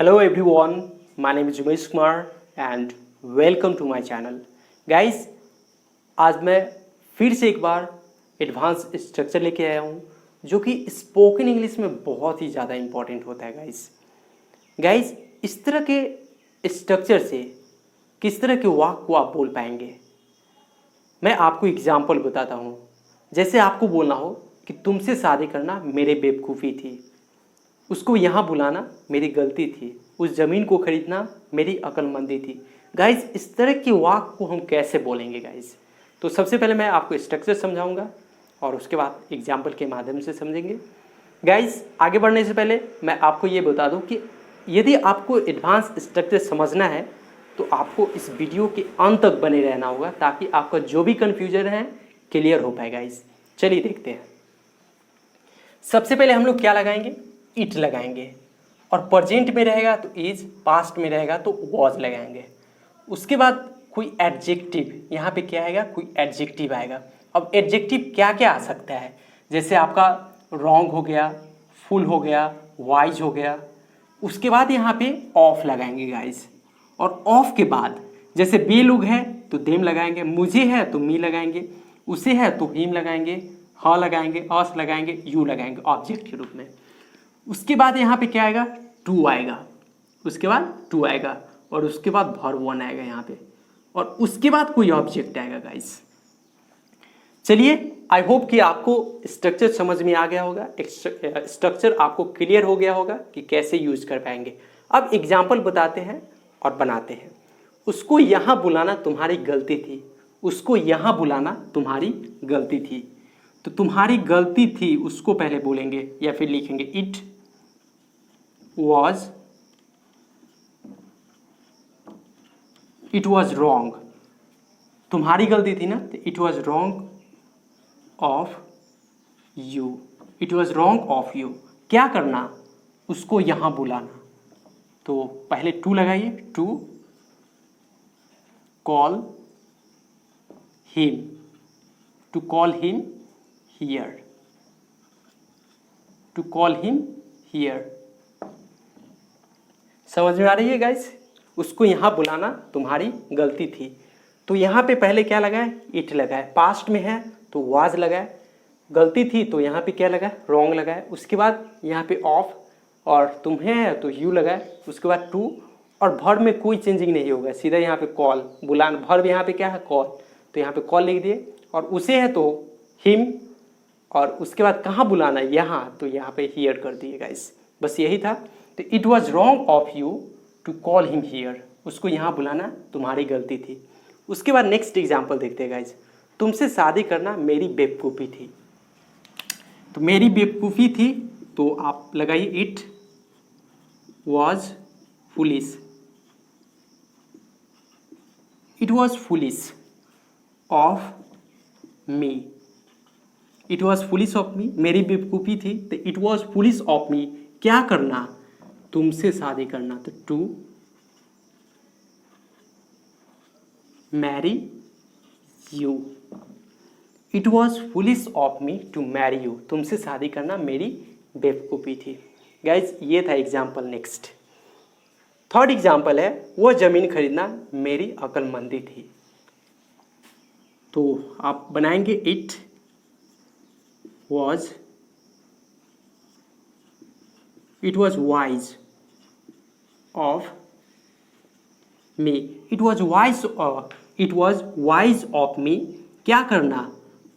Hello everyone, my name is Umesh Kumar and welcome to my channel. Guys, आज मैं फिर से एक बार एडवांस स्ट्रक्चर लेके आया हूँ जो कि स्पोकन इंग्लिश में बहुत ही ज़्यादा इम्पॉर्टेंट होता है गाइस इस तरह के स्ट्रक्चर से किस तरह के वाक्य को आप बोल पाएंगे। मैं आपको एग्जांपल बताता हूँ। जैसे आपको बोलना हो कि तुमसे शादी करना मेरे बेवकूफ़ी थी, उसको यहाँ बुलाना मेरी गलती थी, उस ज़मीन को खरीदना मेरी अक्लमंदी थी। गाइस इस तरह के वाक्य को हम कैसे बोलेंगे गाइस? तो सबसे पहले मैं आपको स्ट्रक्चर समझाऊंगा और उसके बाद एग्जाम्पल के माध्यम से समझेंगे। गाइस आगे बढ़ने से पहले मैं आपको ये बता दूं कि यदि आपको एडवांस स्ट्रक्चर समझना है तो आपको इस वीडियो के अंत तक बने रहना होगा ताकि आपका जो भी कन्फ्यूजन है क्लियर हो पाए। गाइस चलिए देखते हैं। सबसे पहले हम लोग क्या लगाएंगे? इट लगाएंगे और प्रेजेंट में रहेगा तो इज, पास्ट में रहेगा तो वॉज लगाएंगे। उसके बाद कोई एडजेक्टिव, यहाँ पे क्या आएगा? कोई एडजेक्टिव आएगा। अब एडजेक्टिव क्या क्या आ सकता है? जैसे आपका रॉन्ग हो गया, फुल हो गया, वाइज हो गया। उसके बाद यहाँ पे ऑफ लगाएंगे गाइस, और ऑफ के बाद जैसे बे लोग हैं तो देम लगाएंगे, मुझे है तो मी लगाएंगे, उसे है तो हिम लगाएंगे, हाँ लगाएंगे, अस लगाएंगे, यू लगाएंगे ऑब्जेक्ट के रूप में। उसके बाद यहाँ पे क्या आएगा? टू आएगा, उसके बाद टू आएगा और उसके बाद वर्ब वन आएगा यहाँ पे, और उसके बाद कोई ऑब्जेक्ट आएगा गाइस। चलिए आई होप कि आपको स्ट्रक्चर समझ में आ गया होगा, स्ट्रक्चर आपको क्लियर हो गया होगा कि कैसे यूज कर पाएंगे। अब एग्जाम्पल बताते हैं और बनाते हैं। उसको यहाँ बुलाना तुम्हारी गलती थी, उसको यहाँ बुलाना तुम्हारी गलती थी। तो तुम्हारी गलती थी उसको पहले बोलेंगे या फिर लिखेंगे इट वॉज रॉन्ग। तुम्हारी गलती थी ना, तो it was wrong of you, it was wrong of you. क्या करना? उसको यहाँ बुलाना। तो पहले टू लगाइए, to call him, to call him here, to call him here. समझ में आ रही है गाइस? उसको यहाँ बुलाना तुम्हारी गलती थी। तो यहाँ पे पहले क्या लगाए? इट लगाए। पास्ट में है तो वाज लगाए। गलती थी तो यहाँ पे क्या लगाए? रॉन्ग लगाए। उसके बाद यहाँ पे ऑफ, और तुम्हें है तो यू लगाए। उसके बाद टू, और वर्ब में कोई चेंजिंग नहीं होगा, सीधा यहाँ पे कॉल बुलाना। वर्ब यहाँ पे क्या है? कॉल, तो यहाँ पे कॉल लिख दिए। और उसे है तो हिम, और उसके बाद कहाँ बुलाना? यहाँ, तो यहाँ पे हियर कर दिए गाइस। बस यही था। तो it was wrong of you to call him here, उसको यहाँ बुलाना तुम्हारी गलती थी। उसके बाद नेक्स्ट एग्जाम्पल देखते हैं गाइस। तुमसे शादी करना मेरी बेवकूफ़ी थी। तो मेरी बेवकूफ़ी थी तो आप लगाइए it was foolish, it was foolish of me, it was foolish of me. मेरी बेवकूफ़ी थी तो it was foolish of me. क्या करना? तुमसे शादी करना। तो to marry you, it was foolish of me to marry you. तुमसे शादी करना मेरी बेवकूफ़ी थी। गाइज ये था एग्जाम्पल। नेक्स्ट थर्ड एग्जाम्पल है, वो ज़मीन खरीदना मेरी अक्लमंदी थी। तो आप बनाएंगे it was wise of me, it was wise of me. क्या करना?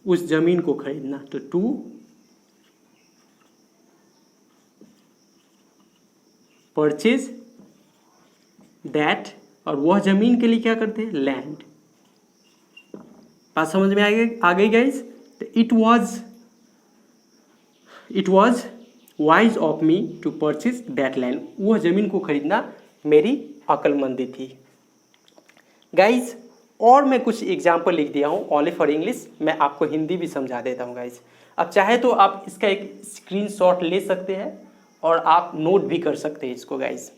उस जमीन को खरीदना। तो टू परचेज दैट, और वह जमीन के लिए क्या करते हैं? लैंड। बात समझ में आ गई गाइस? तो it was wise of me to purchase that land, वह जमीन को खरीदना मेरी अक्लमंदी थी। गाइस और मैं कुछ एग्जाम्पल लिख दिया हूँ ओनली फॉर इंग्लिश, मैं आपको हिंदी भी समझा देता हूँ गाइस। अब चाहे तो आप इसका एक स्क्रीनशॉट ले सकते हैं और आप नोट भी कर सकते हैं इसको गाइस,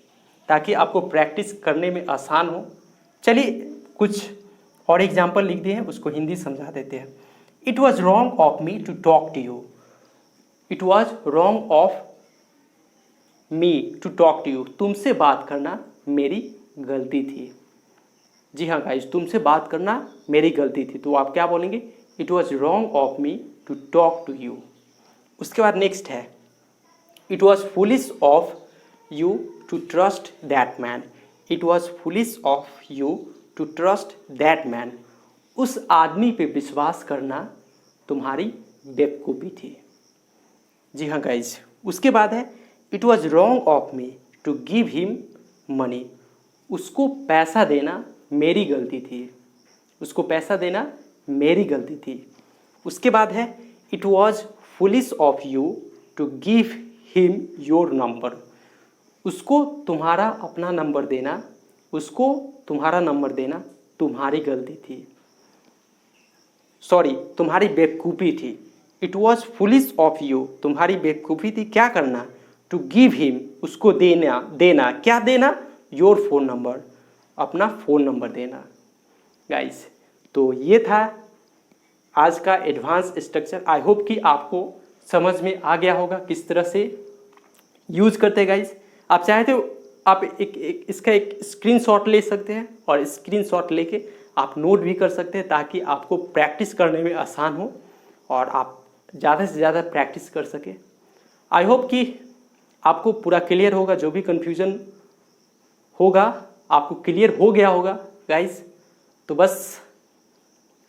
ताकि आपको प्रैक्टिस करने में आसान हो। चलिए कुछ और एग्जाम्पल लिख दिए हैं, उसको हिंदी समझा देते हैं। It was wrong of me to talk to you, it was wrong of me to talk to you, तुमसे बात करना मेरी गलती थी। जी हाँ गाइज, तुमसे बात करना मेरी गलती थी, तो आप क्या बोलेंगे, it was wrong of me to talk to you. उसके बाद नेक्स्ट है, it was foolish of you to trust that man. It was foolish of you to trust that man. उस आदमी पे विश्वास करना तुम्हारी बेवकूफ़ी थी। जी हाँ गाइज, उसके बाद है, it was wrong of me to give him money. उसको पैसा देना मेरी गलती थी। उसको पैसा देना मेरी गलती थी। उसके बाद है, it was foolish of you to give him your number. उसको तुम्हारा अपना नंबर देना, उसको तुम्हारा नंबर देना तुम्हारी गलती थी, सॉरी तुम्हारी बेवकूफ़ी थी। It was foolish of you, तुम्हारी बेवकूफ़ी थी क्या करना, टू गिव हिम, उसको देना क्या देना, योर फ़ोन नंबर, अपना फ़ोन नंबर देना। गाइस, तो ये था आज का एडवांस स्ट्रक्चर। आई होप कि आपको समझ में आ गया होगा किस तरह से यूज़ करते हैं। गाइस, आप चाहे तो आप इसका एक स्क्रीनशॉट ले सकते हैं और स्क्रीनशॉट लेके आप नोट भी कर सकते हैं, ताकि आपको प्रैक्टिस करने में आसान हो और आप ज़्यादा से ज़्यादा प्रैक्टिस कर सकें। आई होप कि आपको पूरा क्लियर होगा, जो भी कन्फ्यूज़न होगा आपको क्लियर हो गया होगा गाइस। तो बस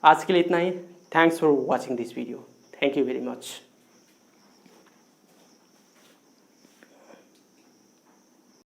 आज के लिए इतना ही। Thanks for watching this video. Thank you very much.